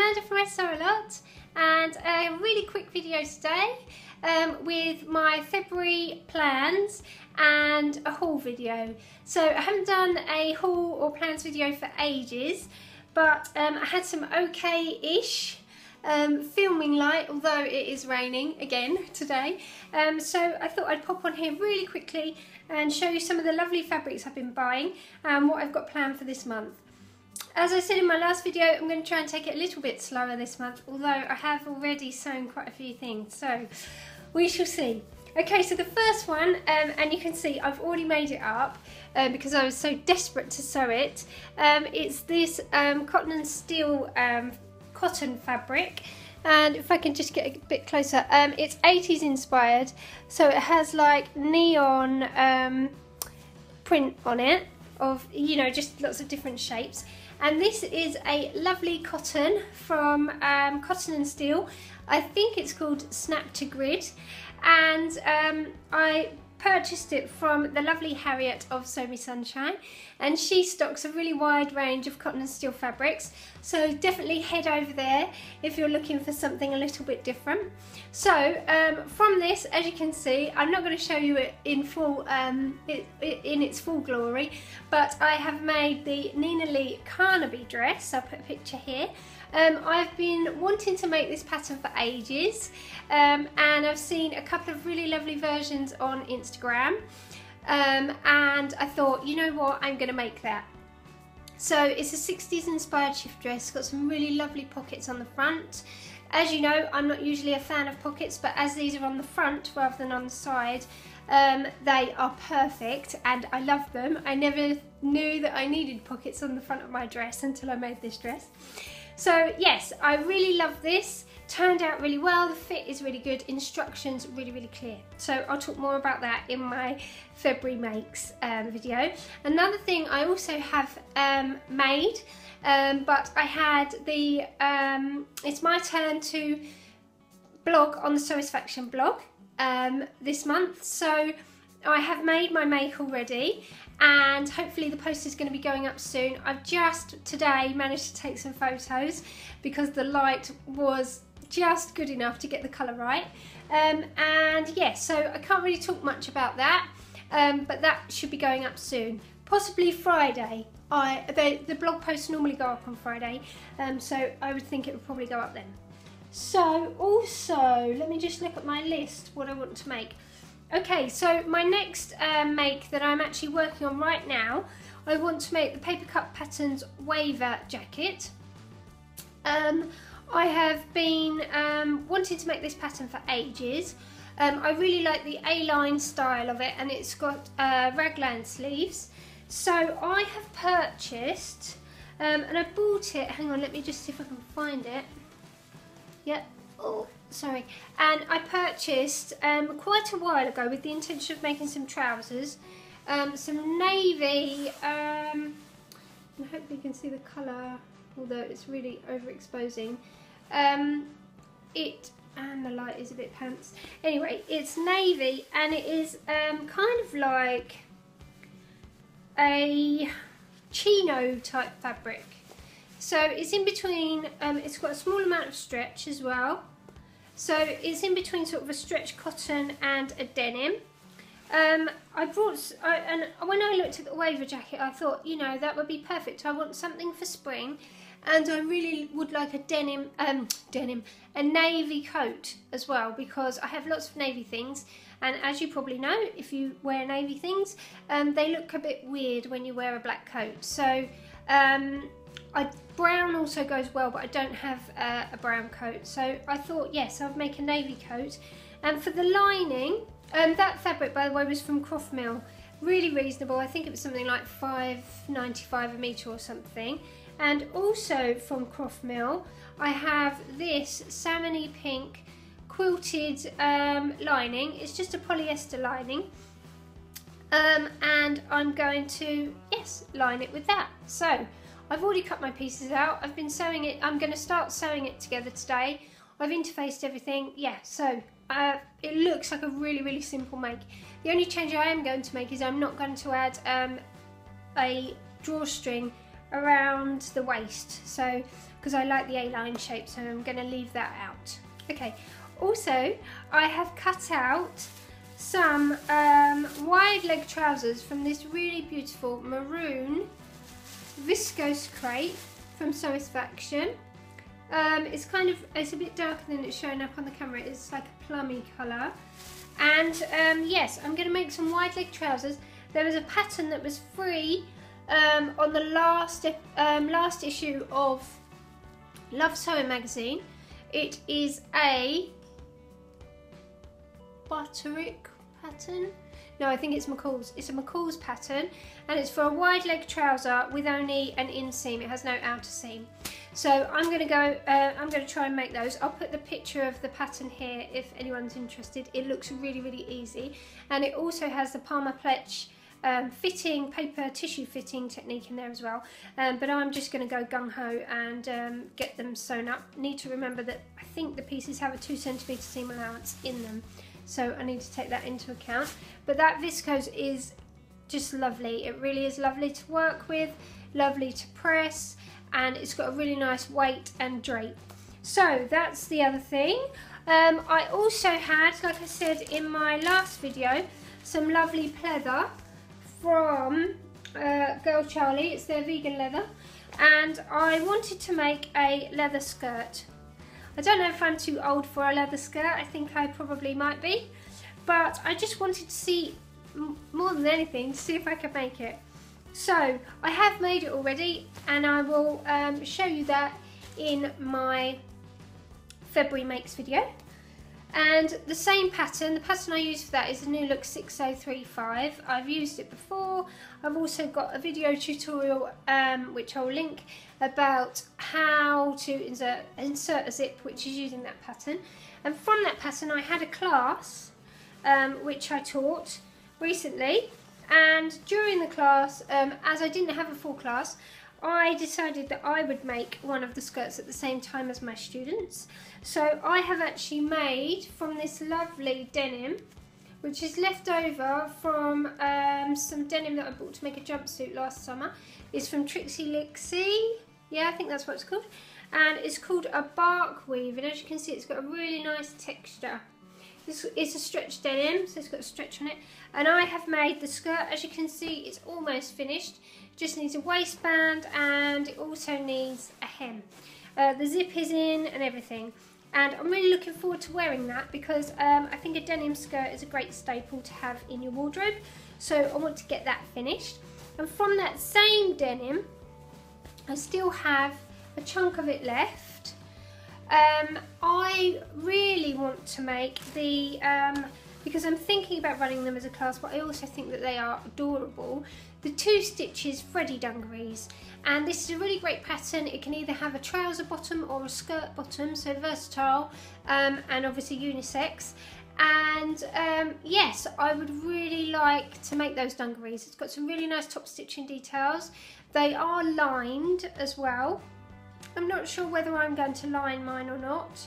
Amanda from Sew a Lot, and a really quick video today with my February plans and a haul video. So I haven't done a haul or plans video for ages, but I had some okay-ish filming light, although it is raining again today. So I thought I'd pop on here really quickly and show you some of the lovely fabrics I've been buying and what I've got planned for this month. As I said in my last video, I'm going to try and take it a little bit slower this month, although I have already sewn quite a few things, so we shall see. Okay, so the first one, and you can see I've already made it up because I was so desperate to sew it. It's this cotton and steel cotton fabric, and if I can just get a bit closer, it's 80s inspired, so it has like neon print on it of, you know, just lots of different shapes. And this is a lovely cotton from Cotton and Steel. I think it's called Snap to Grid, and I purchased it from the lovely Harriet of Sew Me Sunshine, and she stocks a really wide range of cotton and steel fabrics, so definitely head over there if you're looking for something a little bit different. So from this, as you can see, I'm not going to show you it in full in its full glory, but I have made the Nina Lee Carnaby dress. I'll put a picture here. I've been wanting to make this pattern for ages, and I've seen a couple of really lovely versions on Instagram, and I thought, you know what, I'm going to make that. So it's a 60s inspired shift dress. It's got some really lovely pockets on the front. As you know, I'm not usually a fan of pockets, but as these are on the front rather than on the side, they are perfect and I love them. I never knew that I needed pockets on the front of my dress until I made this dress. So yes, I really love this. Turned out really well, the fit is really good, instructions really clear. So I'll talk more about that in my February makes video. Another thing I also have made, but I had the, it's my turn to blog on the Sewisfaction blog this month. So I have made my make already, and hopefully the post is going to be going up soon. I've just today managed to take some photos because the light was just good enough to get the colour right, and yeah, so I can't really talk much about that, but that should be going up soon, possibly Friday. The blog posts normally go up on Friday, so I would think it would probably go up then. So also, let me just look at my list what I want to make. Okay, so my next make that I'm actually working on right now, I want to make the Paper Cut Patterns Waver jacket. I have been wanting to make this pattern for ages. I really like the A-line style of it, and it's got raglan sleeves. So I have purchased, and I bought it, hang on, let me just see if I can find it. Yep, oh, sorry. And I purchased quite a while ago with the intention of making some trousers, some navy, and hopefully you can see the colour, although it's really overexposing. And the light is a bit pants. Anyway, it's navy, and it is kind of like a chino type fabric. So it's in between, it's got a small amount of stretch as well. So it's in between sort of a stretch cotton and a denim. And when I looked at the waver jacket, I thought, you know, that would be perfect. I want something for spring, and I really would like a a navy coat as well, because I have lots of navy things, and as you probably know, if you wear navy things, they look a bit weird when you wear a black coat. So brown also goes well, but I don't have a brown coat, so I thought, yes, I'll make a navy coat. And for the lining, that fabric, by the way, was from Croft Mill, really reasonable. I think it was something like £5.95 a metre or something. And also from Croft Mill, I have this salmony pink quilted lining. It's just a polyester lining, and I'm going to, yes, line it with that. So I've already cut my pieces out. I've been sewing it. I'm going to start sewing it together today. I've interfaced everything. Yeah, so it looks like a really simple make. The only change I am going to make is I'm not going to add a drawstring around the waist, so because I like the A-line shape, so I'm going to leave that out. Okay, also I have cut out some wide leg trousers from this really beautiful maroon viscose crepe from Satisfaction. It's a bit darker than it's showing up on the camera. It's like a plummy colour. And yes, I'm going to make some wide leg trousers. There was a pattern that was free on the last issue of Love Sewing magazine. It is a Butterick pattern. No, I think it's McCall's. It's a McCall's pattern, and it's for a wide leg trouser with only an inseam. It has no outer seam. So I'm going to try and make those. I'll put the picture of the pattern here if anyone's interested. It looks really, really easy, and it also has the Palmer Pletch fitting, paper tissue fitting technique in there as well. But I'm just going to go gung-ho and get them sewn up. Need to remember that I think the pieces have a 2 cm seam allowance in them, so I need to take that into account. But that viscose is just lovely. It really is lovely to work with, lovely to press, and it's got a really nice weight and drape. So that's the other thing. I also had, like I said in my last video, some lovely pleather from Girl Charlie. It's their vegan leather, and I wanted to make a leather skirt. I don't know if I'm too old for a leather skirt. I think I probably might be, but I just wanted to see, more than anything, to see if I could make it. So I have made it already, and I will show you that in my February makes video. And the same pattern, the pattern I use for that is the New Look 6035. I've used it before. I've also got a video tutorial which I'll link about how to insert a zip, which is using that pattern. And from that pattern I had a class which I taught recently, and during the class, as I didn't have a full class, I decided that I would make one of the skirts at the same time as my students. So I have actually made from this lovely denim, which is left over from some denim that I bought to make a jumpsuit last summer. It's from Trixie Lixie, yeah, I think that's what it's called. And it's called a bark weave, and as you can see, it's got a really nice texture. It's a stretch denim, so it's got a stretch on it. And I have made the skirt, as you can see, it's almost finished. It just needs a waistband, and it also needs a hem. The zip is in and everything. And I'm really looking forward to wearing that, because I think a denim skirt is a great staple to have in your wardrobe. So I want to get that finished. And from that same denim, I still have a chunk of it left. I really want to make the, because I'm thinking about running them as a class, but I also think that they are adorable, the 2 stitches Freddy dungarees. And this is a really great pattern. It can either have a trouser bottom or a skirt bottom, so versatile, and obviously unisex. And yes, I would really like to make those dungarees. It's got some really nice top stitching details. They are lined as well. I'm not sure whether I'm going to line mine or not.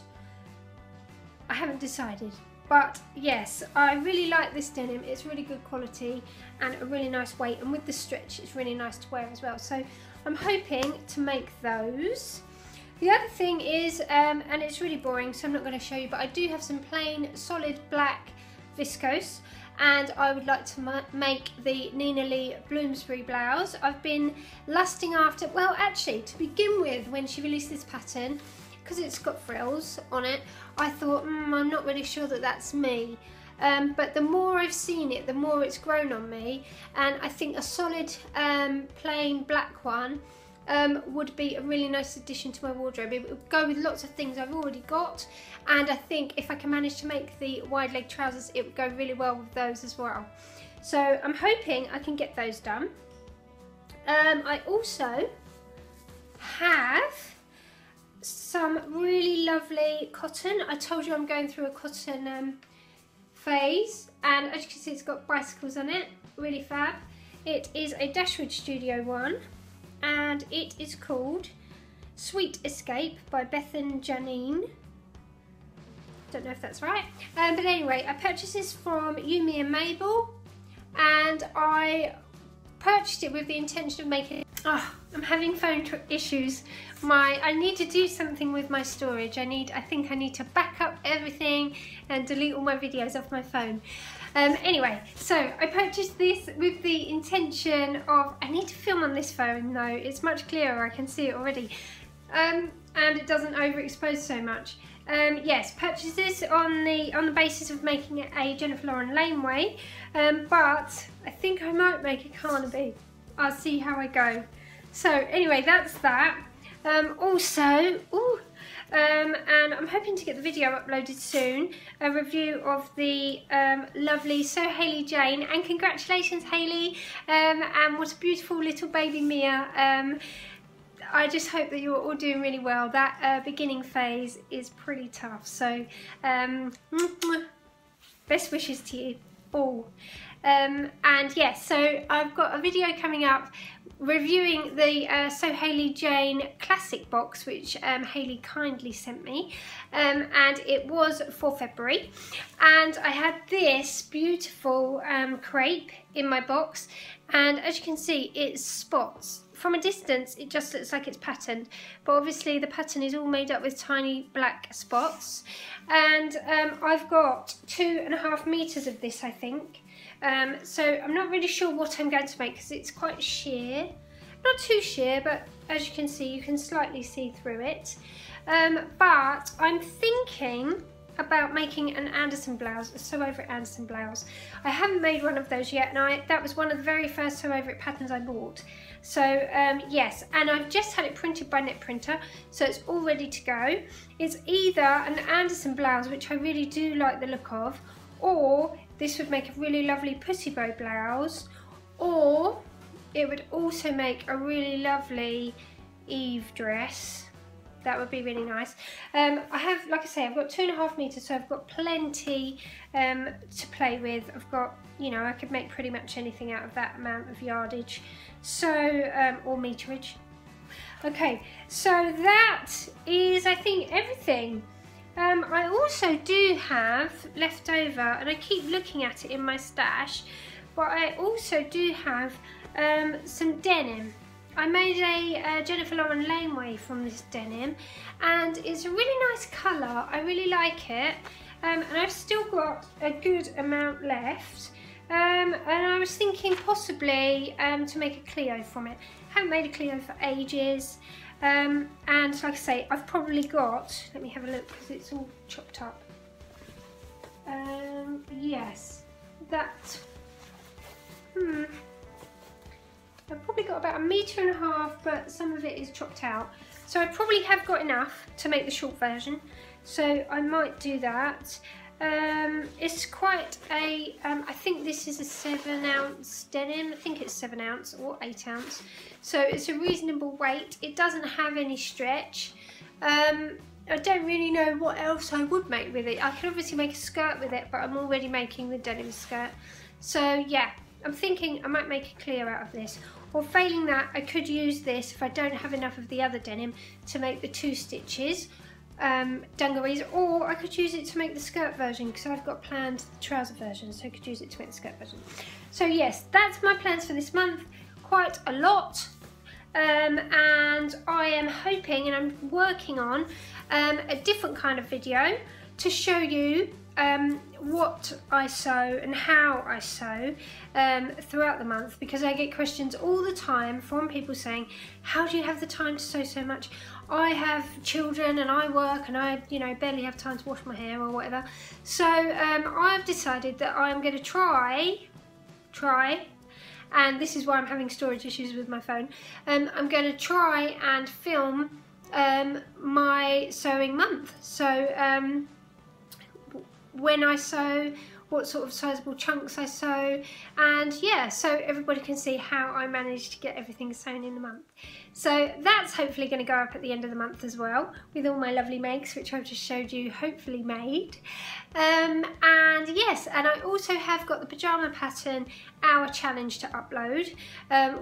I haven't decided. But yes, I really like this denim. It's really good quality and a really nice weight. And with the stretch, it's really nice to wear as well. So I'm hoping to make those. The other thing is, and it's really boring, so I'm not going to show you, but I do have some plain solid black viscose. And I would like to make the Nina Lee Bloomsbury blouse. I've been lusting after, well actually to begin with, when she released this pattern, because it's got frills on it, I thought, I'm not really sure that that's me. But the more I've seen it, the more it's grown on me, and I think a solid plain black one would be a really nice addition to my wardrobe. It would go with lots of things I've already got, and I think if I can manage to make the wide leg trousers, it would go really well with those as well. So I'm hoping I can get those done. I also have some really lovely cotton. I told you I'm going through a cotton phase, and as you can see, it's got bicycles on it, really fab. It is a Dashwood Studio one, and it is called Sweet Escape by Bethan Janine. Don't know if that's right, but anyway, I purchased this from Yumi and Mabel, and I purchased it with the intention of making it, I'm having phone issues. I need to do something with my storage. I think I need to back up everything and delete all my videos off my phone. Anyway, so I purchased this with the intention of, I need to film on this phone though, it's much clearer, I can see it already, and it doesn't overexpose so much. Yes, purchased this on the basis of making it a Jennifer Lauren laneway, but I think I might make a Carnaby. I'll see how I go. So anyway, that's that. Also, and I'm hoping to get the video uploaded soon, a review of the lovely So Hayley Jane, and congratulations Hayley, and what a beautiful little baby Mia. I just hope that you're all doing really well. That beginning phase is pretty tough, so best wishes to you all. And yes, so I've got a video coming up reviewing the So Hayley Jane classic box, which Hayley kindly sent me, and it was for February, and I had this beautiful crepe in my box, and as you can see, it's spots. From a distance it just looks like it's patterned, but obviously the pattern is all made up with tiny black spots, and I've got 2.5 meters of this, I think. So I'm not really sure what I'm going to make because it's quite sheer. Not too sheer, but as you can see, you can slightly see through it. But I'm thinking about making an Anderson blouse, a Sew Over It Anderson blouse. I haven't made one of those yet, and that was one of the very first Sew Over It patterns I bought. So yes, and I've just had it printed by Knit Printer, so it's all ready to go. It's either an Anderson blouse, which I really do like the look of, or this would make a really lovely pussy bow blouse, or it would also make a really lovely Eve dress. That would be really nice. I have, like I say, I've got 2.5 meters, so I've got plenty to play with. I've got, you know, I could make pretty much anything out of that amount of yardage, so or meterage. Okay, so that is, I think, everything. I also do have left over, and I keep looking at it in my stash, but I also do have some denim. I made a Jennifer Lauren laneway from this denim, and it's a really nice colour. I really like it, and I've still got a good amount left, and I was thinking possibly to make a Clio from it. I haven't made a Clio for ages. And like I say, I've probably got, let me have a look because it's all chopped up. Yes, that, I've probably got about 1.5 meters, but some of it is chopped out. So I probably have got enough to make the short version, so I might do that. It's quite a, I think this is a 7-ounce denim. I think it's 7 ounce or 8 ounce. So it's a reasonable weight. It doesn't have any stretch. I don't really know what else I would make with it. I can obviously make a skirt with it, but I'm already making the denim skirt. So yeah, I'm thinking I might make a Clio out of this. Or failing that, I could use this if I don't have enough of the other denim to make the 2 stitches. Dungarees, or I could use it to make the skirt version because I've got planned the trouser version, so I could use it to make the skirt version. So yes, that's my plans for this month, quite a lot, and I am hoping, and I'm working on a different kind of video to show you what I sew and how I sew throughout the month, because I get questions all the time from people saying, how do you have the time to sew so much? I have children and I work and I, you know, barely have time to wash my hair or whatever. So I've decided that I'm going to try, and this is why I'm having storage issues with my phone, I'm going to try and film my sewing month. So when I sew, what sort of sizable chunks I sew, and yeah, so everybody can see how I managed to get everything sewn in the month. So that's hopefully going to go up at the end of the month as well, with all my lovely makes, which I've just showed you, hopefully made. And yes, and I also have got the pyjama pattern hour challenge to upload,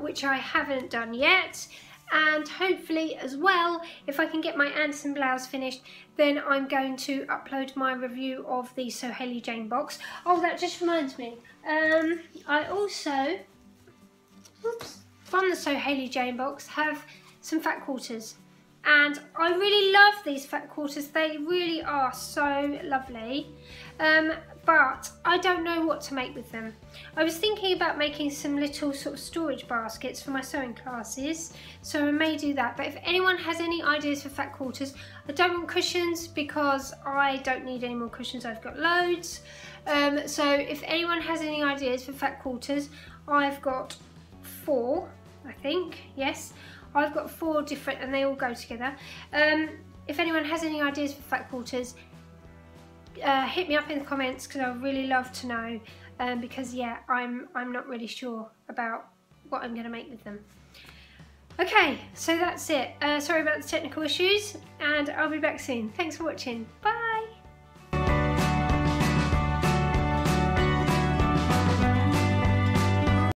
which I haven't done yet. And hopefully as well, if I can get my Anderson blouse finished, then I'm going to upload my review of the So Hayley Jane box. Oh, that just reminds me, I also, oops, from the So Hayley Jane box have some fat quarters, and I really love these fat quarters. They really are so lovely, but I don't know what to make with them. I was thinking about making some little sort of storage baskets for my sewing classes, so I may do that. But if anyone has any ideas for fat quarters, I don't want cushions because I don't need any more cushions, I've got loads. So if anyone has any ideas for fat quarters, I've got 4, I think, yes. I've got 4 different, and they all go together. If anyone has any ideas for fat quarters, hit me up in the comments, because I'd really love to know. Because yeah, I'm not really sure about what I'm going to make with them. Okay, so that's it. Sorry about the technical issues, and I'll be back soon. Thanks for watching. Bye.